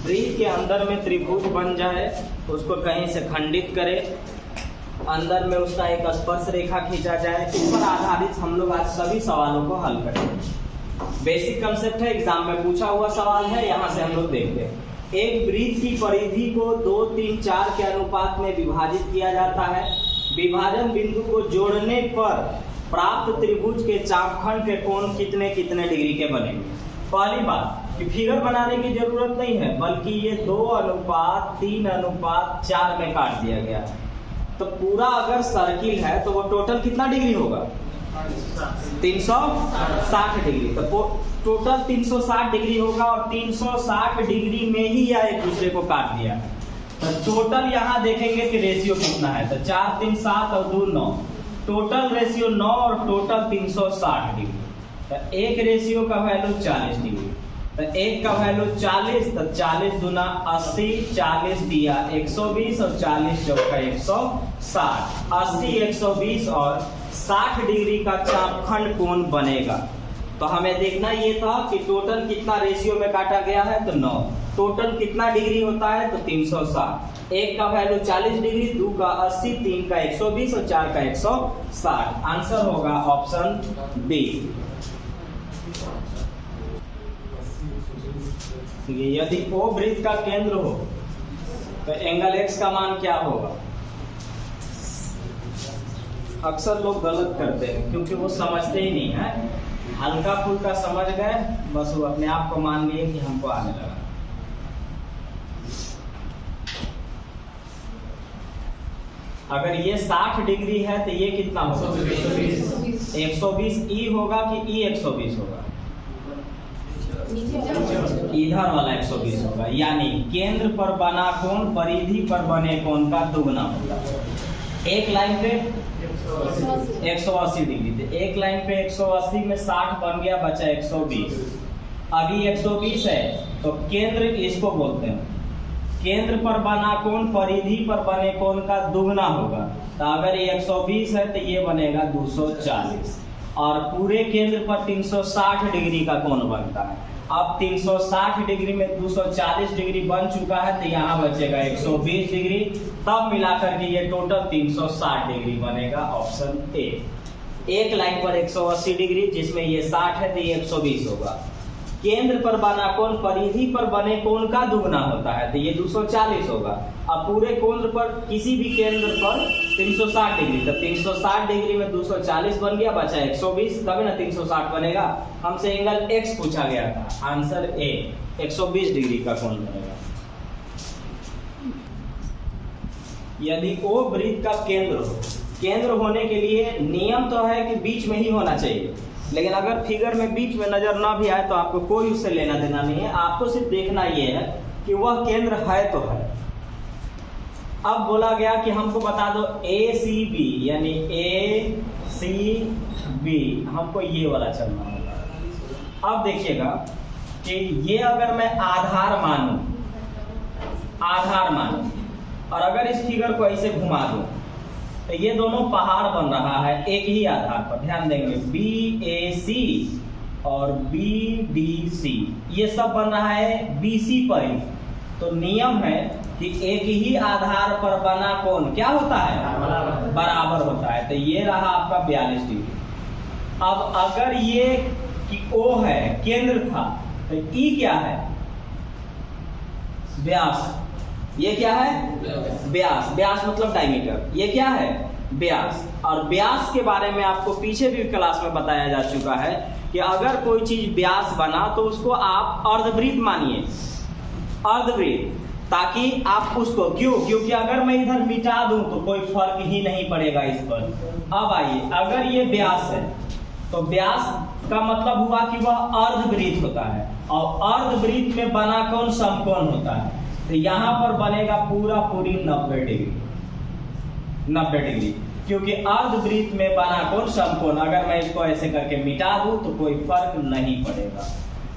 वृत्त के अंदर में त्रिभुज बन जाए, उसको कहीं से खंडित करे, अंदर में उसका एक स्पर्श रेखा खींचा जाए, इस पर आधारित हम लोग आज सभी सवालों को हल करेंगे। बेसिक कंसेप्ट है, एग्जाम में पूछा हुआ सवाल है, यहाँ से हम लोग देखते हैं। एक वृत्त की परिधि को 2, 3, 4 के अनुपात में विभाजित किया जाता है। विभाजन बिंदु को जोड़ने पर प्राप्त त्रिभुज के चापखंड के कोण कितने कितने डिग्री के बनेंगे। पहली बात कि फिगर बनाने की जरूरत नहीं है, बल्कि ये 2:3:4 में काट दिया गया है। तो पूरा अगर सर्किल है तो वो टोटल कितना डिग्री होगा, 360 डिग्री। तो टोटल 360 डिग्री होगा और 360 डिग्री में ही यह एक दूसरे को काट दिया है। तो टोटल यहाँ देखेंगे कि रेशियो कितना है, तो 4, 3, 7 और 2, 9। टोटल रेशियो 9 और टोटल 360 डिग्री। तो एक रेशियो का वैल्यू 40 डिग्री, तो एक का वैल्यू 40, तो 40 दूना 80, 40 दिया 120 और 40 चौका 160। 80, 120 और 60 डिग्री का चापखंड कोण बनेगा। तो हमें देखना ये था कि टोटल कितना रेशियो में काटा गया है, तो 9। टोटल कितना डिग्री होता है, तो 360। एक का वैल्यू 40 डिग्री, 2 का 80, 3 का 120 और 4 का 160। आंसर होगा ऑप्शन बी। यदि ओ वृत्त का केंद्र हो तो एंगल एक्स का मान क्या होगा। अक्सर लोग गलत करते हैं क्योंकि वो समझते ही नहीं है, हल्का फुल्का समझ गए, बस वो अपने आप को मान लिए कि हमको आने लगा। अगर ये 60 डिग्री है तो ये कितना होगा, 120 ई होगा कि ई 120 होगा, इधर वाला 120 होगा। यानी केंद्र पर बना कोण परिधि पर बने कोण का दुगना होगा। एक लाइन पे 180 डिग्री, तो एक लाइन पे 180 में 60 बन गया, बचा 120। अभी 120 है तो केंद्र इसको बोलते हैं, केंद्र पर बना कोण परिधि पर बने कोण का दुगना होगा। तो अगर ये 120 है तो ये बनेगा 240 और पूरे केंद्र पर 360 डिग्री का कोण बनता है। अब 360 डिग्री में 240 डिग्री बन चुका है, तो यहाँ बचेगा 120 डिग्री, तब मिलाकर के ये टोटल 360 डिग्री बनेगा, ऑप्शन ए। एक लाइन पर 180 डिग्री जिसमें ये 60 है तो ये 120 होगा। केंद्र पर बना कोण परिधि पर बने कोण का दुगना होता है, तो ये 240 होगा। अब पूरे केंद्र पर किसी भी केंद्र पर 360 डिग्री, तो 360 डिग्री में 240 बन गया, बचा 120, तभी ना 360 बनेगा। हमसे एंगल एक्स पूछा गया था, आंसर ए 120 डिग्री का कोण बनेगा। यदि ओ वृत्त का केंद्र हो, केंद्र होने के लिए नियम तो है कि बीच में ही होना चाहिए, लेकिन अगर फिगर में बीच में नजर ना भी आए तो आपको कोई उससे लेना देना नहीं है। आपको सिर्फ देखना यह है कि वह केंद्र है तो है। अब बोला गया कि हमको बता दो ACB, यानी ACB हमको ये वाला चलना होगा। अब देखिएगा कि ये अगर मैं आधार मानूं और अगर इस फिगर को ऐसे घुमा दूं तो ये दोनों पहाड़ बन रहा है एक ही आधार पर। ध्यान देंगे BAC और BDC ये सब बन रहा है BC पर ही। तो नियम है कि एक ही आधार पर बना कोण क्या होता है, बराबर होता है। तो ये रहा आपका 42 डिग्री। अब अगर ये कि O है, केंद्र था, तो E क्या है, व्यास। ये क्या है, व्यास। व्यास मतलब डायमीटर। ये क्या है, व्यास। और व्यास के बारे में आपको पीछे भी क्लास में बताया जा चुका है कि अगर कोई चीज व्यास बना तो उसको आप अर्धवृत्त मानिए, अर्धवृत्त, ताकि आप उसको क्योंकि अगर मैं इधर मिटा दूं तो कोई फर्क ही नहीं पड़ेगा इस पर। अब आइए, अगर ये व्यास है तो व्यास का मतलब हुआ कि वह अर्धवृत्त होता है, और अर्धवृत्त में बना कोण समकोण होता है। तो यहाँ पर बनेगा पूरी 90 डिग्री, क्योंकि अर्धवृत्त में बना कोण समकोण। अगर मैं इसको ऐसे करके मिटा दूं तो कोई फर्क नहीं पड़ेगा।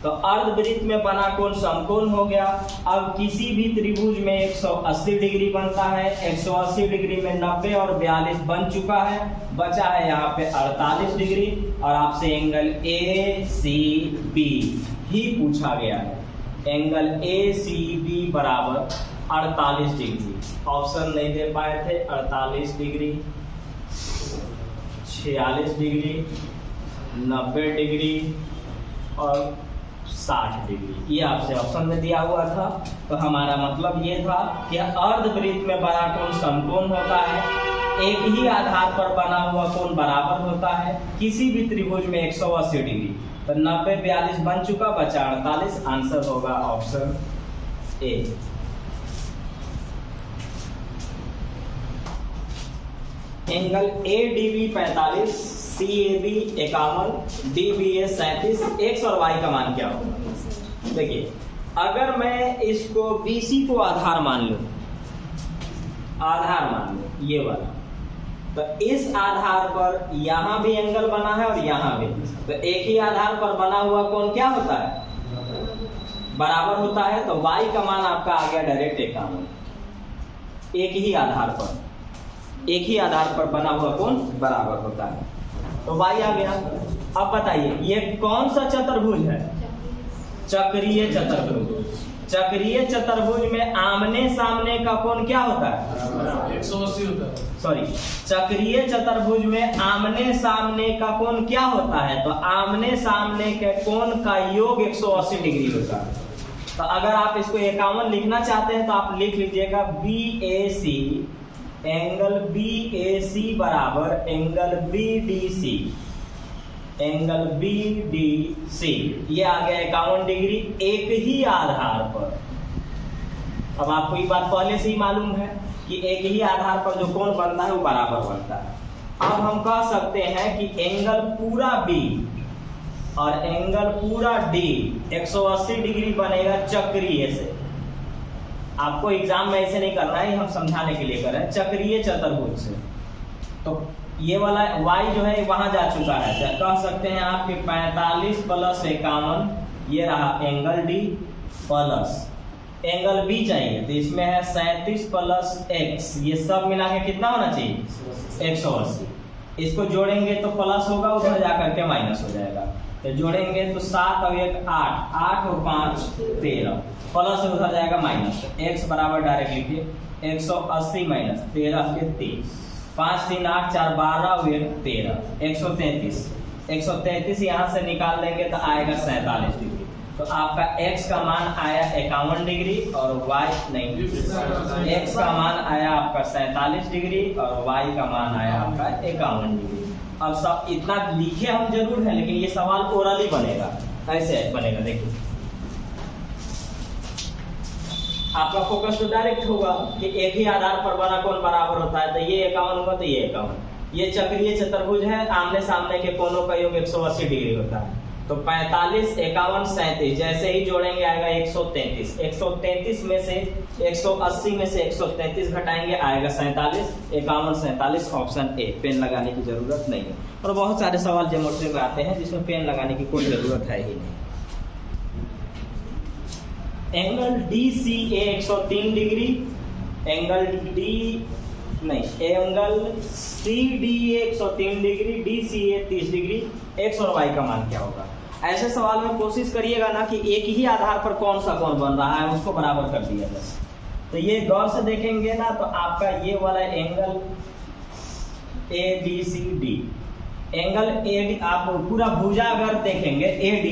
तो अर्धवृत्त में बना कोण समकोण हो गया। अब किसी भी त्रिभुज में 180 डिग्री बनता है, 180 डिग्री में 90 और 42 बन चुका है, बचा है यहाँ पे 48 डिग्री। और आपसे एंगल ACB ही पूछा गया है। एंगल ACB बराबर 48 डिग्री। ऑप्शन नहीं दे पाए थे, 48 डिग्री, 46 डिग्री, 90 डिग्री और 60 डिग्री, ये आपसे ऑप्शन में दिया हुआ था। तो हमारा मतलब ये था कि अर्धवृत्त में बना कोण समकोण होता है, एक ही आधार पर बना हुआ कोण बराबर होता है किसी भी त्रिभुज में 180 डिग्री। तो 90 42 बन चुका, बचा 48, आंसर होगा option A. Angle ADB 45, CAB 51, DBA 37, x और y का मान क्या होगा? देखिए, अगर मैं इसको BC को आधार मान लूं, ये वाला, तो इस आधार पर यहां भी एंगल बना है और यहां भी, तो एक ही आधार पर बना हुआ कोण क्या होता है? बराबर होता है। तो y का मान आपका आ गया डायरेक्ट 51। एक ही आधार पर बना हुआ कोण बराबर होता है, तो y आ गया। अब बताइए ये कौन सा चतुर्भुज है? चक्रीय चतुर्भुज। चक्रीय चतुर्भुज में आमने सामने का कोण क्या होता है? 180 होता है। सॉरी, चक्रीय चतुर्भुज में आमने सामने का कोण क्या होता है? तो आमने सामने के कोण का योग 180 डिग्री होता है। तो अगर आप इसको 51 लिखना चाहते हैं तो आप लिख लीजिएगा BAC, एंगल BAC बराबर एंगल BDC, एंगल BDC, ये आ गया 51 डिग्री एक ही आधार पर। अब आपको ये बात पहले से ही मालूम है कि एक ही आधार पर जो कोण बनता है वो बराबर बनता है। अब हम कह सकते हैं कि एंगल पूरा B और एंगल पूरा D 180 डिग्री बनेगा चक्रीय से। आपको एग्जाम में ऐसे नहीं करना है, हम समझाने के लिए कर रहे हैं, चक्रीय चतुर्भुज से। तो ये वाला y जो है वहां जा चुका है, कह सकते हैं आपके 45 प्लस 51, ये रहा angle D plus angle B चाहिए, तो इसमें है 37 प्लस x, ये सब मिला के कितना होना चाहिए? 180। इसको जोड़ेंगे तो प्लस होगा, उधर जाकर के माइनस हो जाएगा। तो जोड़ेंगे तो 7 और 1 8, 8 और 5 13, प्लस उधर जाएगा माइनस। x बराबर डायरेक्ट लिखिए 180 माइनस 13 के 30, 5 3 8 4 12 और 1 13, 133। 133 यहाँ से निकाल देंगे तो आएगा 47 डिग्री। तो आपका x का मान आया 51 डिग्री और y नहीं, x का मान आया आपका 47 डिग्री और y का मान आया आपका 51 डिग्री। अब सब इतना लिखे हम जरूर है, लेकिन ये सवाल ओरली बनेगा, ऐसे बनेगा। देखिए आपका फोकस तो डायरेक्ट होगा कि एक ही आधार पर बना कोण बराबर होता है, तो ये 51 होगा तो ये 51। ये चक्रीय चतुर्भुज है, आमने सामने के कोणों का योग 180 डिग्री होता है। तो 45 51 37 जैसे ही जोड़ेंगे आएगा 133। 133 में से 180 में से 133 घटाएंगे आएगा 47, 51 47, ऑप्शन ए। पेन लगाने की जरूरत नहीं है, और बहुत सारे सवाल ज्योमेट्री में आते हैं जिसमें पेन लगाने की कोई जरूरत है ही नहीं। Angle DCA 103 degree, angle angle CDA 103 degree, DCA 30 degree, x और y का मान क्या होगा? ऐसे सवाल में कोशिश करिएगा ना कि एक ही आधार पर कौन सा कोण बन रहा है उसको बराबर कर दिया जाए। तो ये गौर से देखेंगे ना तो आपका ये वाला एंगल ABCD, एंगल AD, आप पूरा भुजा अगर देखेंगे AD,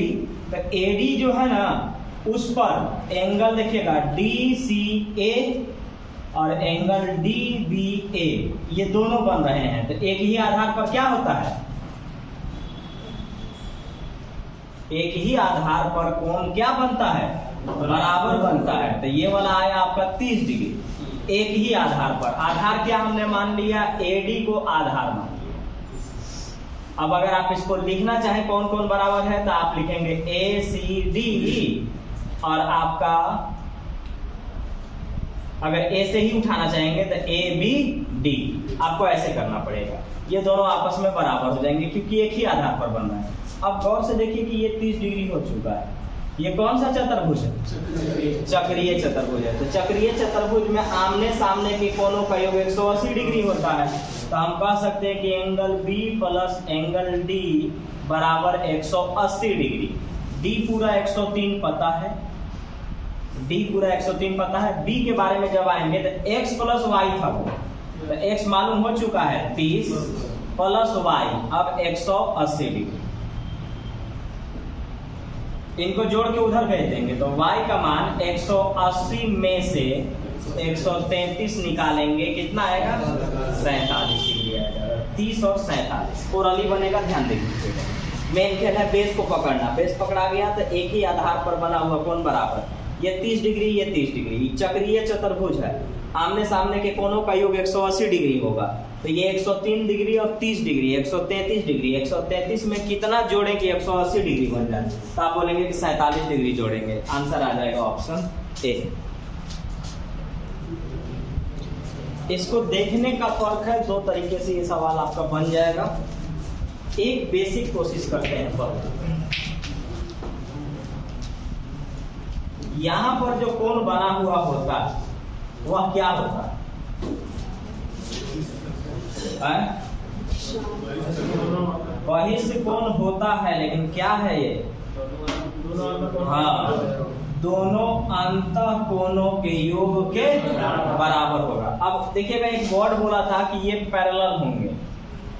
तो AD जो है ना उस पर एंगल देखिएगा DCA और एंगल DBA, ये दोनों बन रहे हैं। तो एक ही आधार पर क्या होता है? एक ही आधार पर कोण क्या बनता है? बराबर बनता है। तो ये वाला आया आपका 30 डिग्री एक ही आधार पर। आधार क्या हमने मान लिया? AD को आधार मान लिया। अब अगर आप इसको लिखना चाहें कौन कौन बराबर है, तो आप लिखेंगे ACD, और आपका अगर A से ही उठाना चाहेंगे तो ABD। आपको ऐसे करना पड़ेगा, ये दोनों आपस में बराबर हो जाएंगे क्योंकि एक ही आधार पर बन रहा है। अब गौर से देखिए कि ये 30 डिग्री हो चुका है। ये कौन सा चतुर्भुज है? चक्रीय चतुर्भुज है। तो चक्रीय चतुर्भुज में आमने सामने के कोणों का योग 180 डिग्री होता है। तो हम कह सकते हैं कि angle B plus angle D बराबर 180 डिग्री। D पूरा 103 पता है, डी पूरा 103 पता है। बी के बारे में जब आएंगे तो x प्लस वाई था वो, तो x मालूम हो चुका है 30 प्लस वाई, अब 180 डिग्री। इनको जोड़ के उधर भेज देंगे तो y का मान 180 में से 133 निकालेंगे, कितना आएगा 47 डिग्री आएगा। 30 और 47 ओरली बनेगा, ध्यान देखिए। मेन खेल है बेस को पकड़ना, बेस पकड़ा गया तो एक ही आधार पर बना हुआ कोण बराबर, ये 30 डिग्री ये 30 डिग्री, चक्रीय चतुर्भुज है, आमने सामने के कोणों का योग 180 डिग्री होगा, तो ये 103 डिग्री और 30 डिग्री 133 डिग्री। 133 में कितना जोड़ें कि 180 डिग्री बन जाए, तो आप बोलेंगे कि 47 डिग्री जोड़ेंगे। आंसर आ जाएगा ऑप्शन ए। इसको देखने का फर्क है, दो तरीके से ये सवाल आपका बन जाएगा। एक बेसिक कोशिश करते हैं फर्क। यहां पर जो कोण बना हुआ होता है वह क्या होता है? बहिष्ठ कोण होता है, लेकिन क्या है ये? हाँ, दोनों अंतः कोणों के योग के बराबर होगा। अब देखिएगा, एक वर्ड बोला था कि ये पैरेलल होंगे,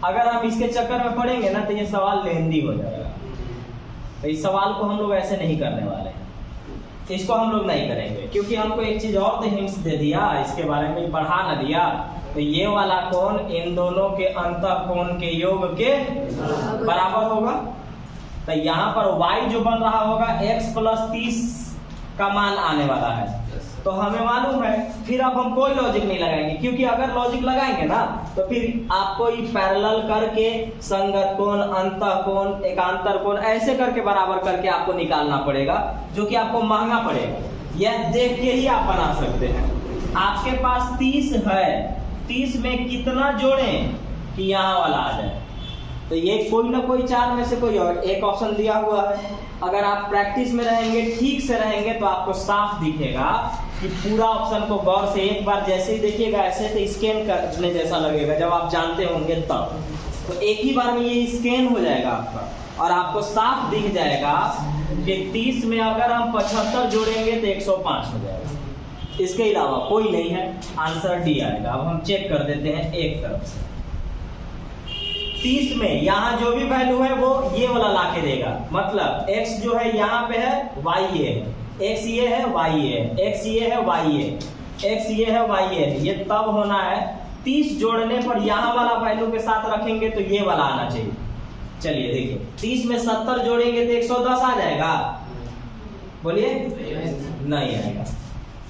अगर हम इसके चक्कर में पड़ेंगे ना तो ये सवाल लेंदी हो जाएगा। तो इस सवाल को हम लोग ऐसे नहीं करने वाले हैं, इसको हम लोग नहीं करेंगे, क्योंकि हमको एक चीज और तो हिंट्स दे दिया, इसके बारे में बढ़ा ना दिया। तो ये वाला कोण इन दोनों के अंतः कोण के योग के बराबर होगा। तो यहाँ पर y जो बन रहा होगा x प्लस 30 का मान आने वाला है, तो हमें मालूम है। फिर अब हम कोई लॉजिक नहीं लगाएंगे, क्योंकि अगर लॉजिक लगाएंगे ना तो फिर आपको ये पैरेलल करके संगत कोण, अंतः कोण, एकांतर कोण ऐसे करके बराबर करके आपको निकालना पड़ेगा, जो कि आपको महंगा पड़ेगा। यह देख के ही आप बना सकते हैं। आपके पास 30 है, 30 में कितना जोड़ें कि यहाँ वाला आ जाए, तो ये कोई ना कोई चार में से कोई और एक ऑप्शन दिया हुआ है। अगर आप प्रैक्टिस में रहेंगे, ठीक से रहेंगे, तो आपको साफ दिखेगा कि पूरा ऑप्शन को गौर से एक बार जैसे ही देखिएगा, ऐसे तो स्कैन करने जैसा लगेगा, जब आप जानते होंगे तब। तो एक ही बार में ये स्कैन हो जाएगा आपका, और आपको साफ दिख जाएगा कि 30 में अगर हम 75 जोड़ेंगे तो 105 हो जाएगा। इसके अलावा कोई नहीं है, आंसर डी आएगा। अब हम चेक कर देते हैं एक तरफ से। 30 में यहाँ जो भी वैल्यू है वो ये वाला लाके देगा, मतलब x जो है यहाँ पे है, y ये है, x ये है, y ये है, x ये है, y ये है, x ये है, y ये है। ये तब होना है 30 जोड़ने पर यहाँ वाला वैल्यू के साथ रखेंगे तो ये वाला आना चाहिए। चलिए देखिए, 30 में 70 जोड़ेंगे तो 110 आ जाएगा, बोलिए नहीं आएगा।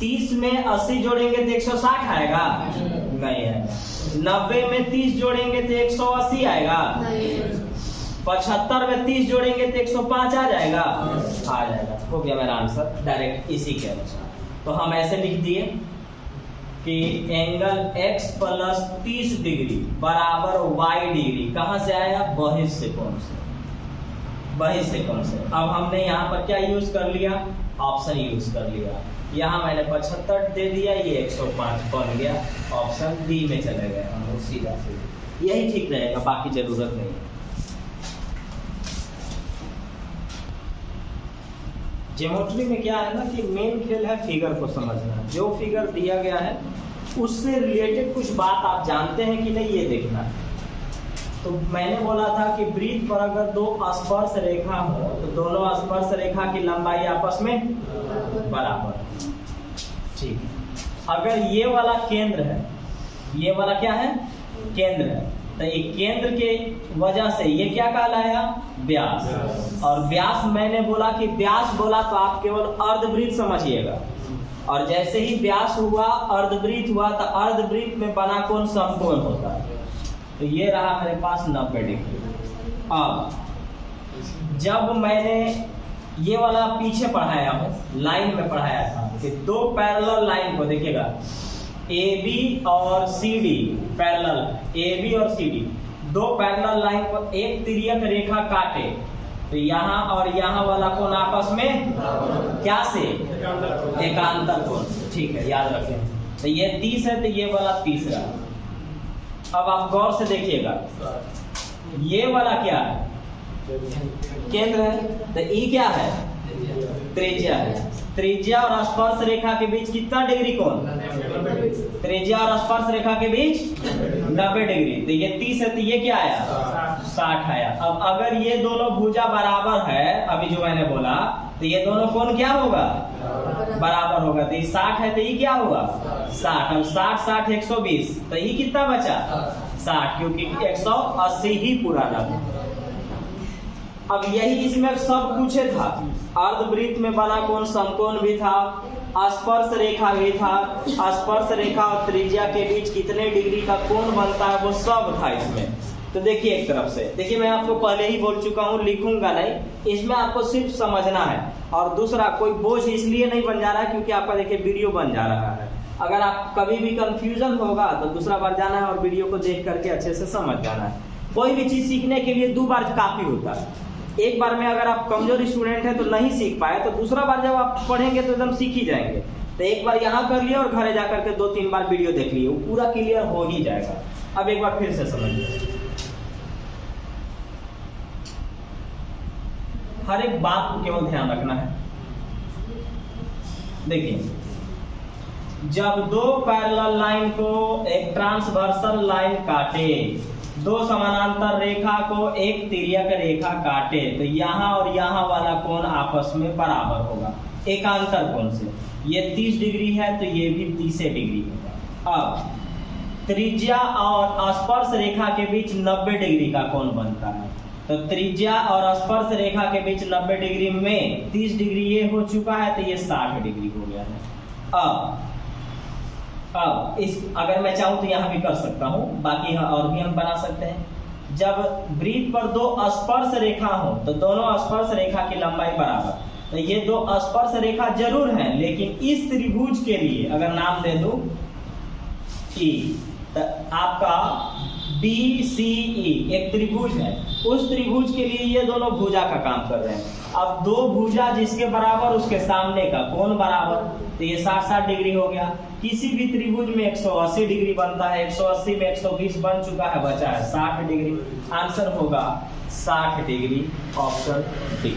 30 में 80 जोड़ेंगे तो 160 आएगा, नहीं आएगा। 90 में 30 जोड़ेंगे तो 180 आएगा, 75 में 30 जोड़ेंगे तो 105 आ जाएगा, आ जाएगा। हो गया मेरा आंसर डायरेक्ट इसी के अनुसार। तो हम ऐसे लिख दिए कि एंगल x प्लस 30 डिग्री बराबर y डिग्री कहाँ से आया? बहिष्ठ कोण से, बहिष्ठ कोण से। अब हमने यहाँ पर क्या यूज कर लिया? ऑप्शन यूज कर लिया। यहाँ मैंने 75 दे दिया, ये 105 बन गया। ऑप्शन डी में चले गए हम लोग सीधा से। यही ठीक रहेगा, बाकी जरूरत नहीं है। ज्योमेट्री में क्या है ना कि मेन खेल है फिगर को समझना। जो फिगर दिया गया है उससे रिलेटेड कुछ बात आप जानते हैं कि नहीं, ये देखना। तो मैंने बोला था कि वृत्त पर अगर दो स्पर्श रेखा हो तो दोनों स्पर्श रेखा की लंबाई आपस में बराबर, ठीक है। अगर ये वाला केंद्र है, ये वाला क्या है? केंद्र है, तो ये केंद्र के वजह से ये क्या कहलाया? व्यास। और व्यास मैंने बोला कि व्यास बोला तो आप केवल अर्धवृत्त समझिएगा, और जैसे ही व्यास हुआ, अर्धवृत्त हुआ, तो अर्धवृत्त में बना कोण समकोण होता है। तो ये रहा मेरे पास 90 डिग्री। अब जब मैंने ये वाला पीछे पढ़ाया हूँ, लाइन में पढ़ाया था कि दो पैरेलल लाइन को देखिएगा, AB और CD पैरेलल, AB और CD दो पैरेलल लाइन को एक तिर्यक रेखा काटे तो यहाँ और यहाँ वाला कोण आपस में क्या से? एकांतर कोण। ठीक है, याद रखें। तो ये 30 है तो ये वाला 30 रहा। अब आप गौर से देखिएगा, ये वाला क्या है? केंद्र है, तो ई क्या है? त्रिज्या है। त्रिज्या और स्पर्श रेखा के बीच कितना डिग्री कोण? त्रिज्या और स्पर्श रेखा के बीच 90 डिग्री। तो ये 30 है तो ये क्या आया? 60 आया। अब अगर ये दोनों भुजा बराबर है, अभी जो मैंने बोला, तो ये दोनों कोण क्या होगा? बराबर होगा। तो ये 60 है तो ये क्या होगा? 60। अब 60 60 120, तो ये कितना बचा? 60, क्योंकि 180 ही पूरा लगा। अब यही इसमें सब कुछ था। अर्धवृत्त में बना कोण समकोण भी था, स्पर्श रेखा भी था, स्पर्श रेखा और त्रिज्या के बीच कितने डिग्री का कोण बनता है वो सब था इसमें। तो देखिए एक तरफ से, देखिए मैं आपको पहले ही बोल चुका हूँ, लिखूंगा नहीं, इसमें आपको सिर्फ समझना है। और दूसरा, कोई बोझ इसलिए नहीं बन जा रहा है क्योंकि आपका देखिए वीडियो बन जा रहा है। अगर आप कभी भी कंफ्यूजन होगा तो दूसरा बार जाना है और वीडियो को देख करके अच्छे से समझ जाना है। कोई भी चीज सीखने के लिए 2 बार काफी होता है। एक बार में अगर आप कमजोर स्टूडेंट हैं तो नहीं सीख पाए, तो दूसरा बार जब आप पढ़ेंगे तो एकदम सीख ही जाएंगे। तो एक बार यहाँ कर लिया और घरे जाकर के 2-3 बार वीडियो देख लिए, वो पूरा क्लियर हो ही जाएगा। अब एक बार फिर से समझिए, हर एक बात को केवल ध्यान रखना है। देखिए, जब 2 पैरेलल लाइन को एक ट्रांसवर्सल लाइन काटे, 2 समानांतर रेखा को एक तिर्यक रेखा काटे, तो यहाँ और यहाँ वाला कोण आपस में बराबर होगा एकांतर कोण से। ये 30 डिग्री है तो ये भी 30 डिग्री होगा। अब त्रिज्या और स्पर्श रेखा के बीच 90 डिग्री का कोण बनता है। तो त्रिज्या और स्पर्श रेखा के बीच 90 डिग्री में 30 डिग्री ये हो चुका है, तो ये 60 डिग्री हो गया है। अब इस अगर मैं चाहूं तो यहाँ भी कर सकता हूँ, बाकी और भी हम बना सकते हैं। जब वृत्त पर 2 स्पर्श रेखा हो तो दोनों स्पर्श रेखा की लंबाई बराबर। तो ये 2 स्पर्श रेखा जरूर हैं, लेकिन इस त्रिभुज के लिए अगर नाम दे दूं E, तो आपका BCE एक त्रिभुज है, उस त्रिभुज के लिए ये दोनों भुजा का काम कर रहे हैं। अब 2 भुजा जिसके बराबर उसके सामने का कोण बराबर, तो ये 60-60 डिग्री हो गया। किसी भी त्रिभुज में 180 डिग्री बनता है, 180 में 120 बन चुका है, बचा है 60 डिग्री। आंसर होगा 60 डिग्री, ऑप्शन डी।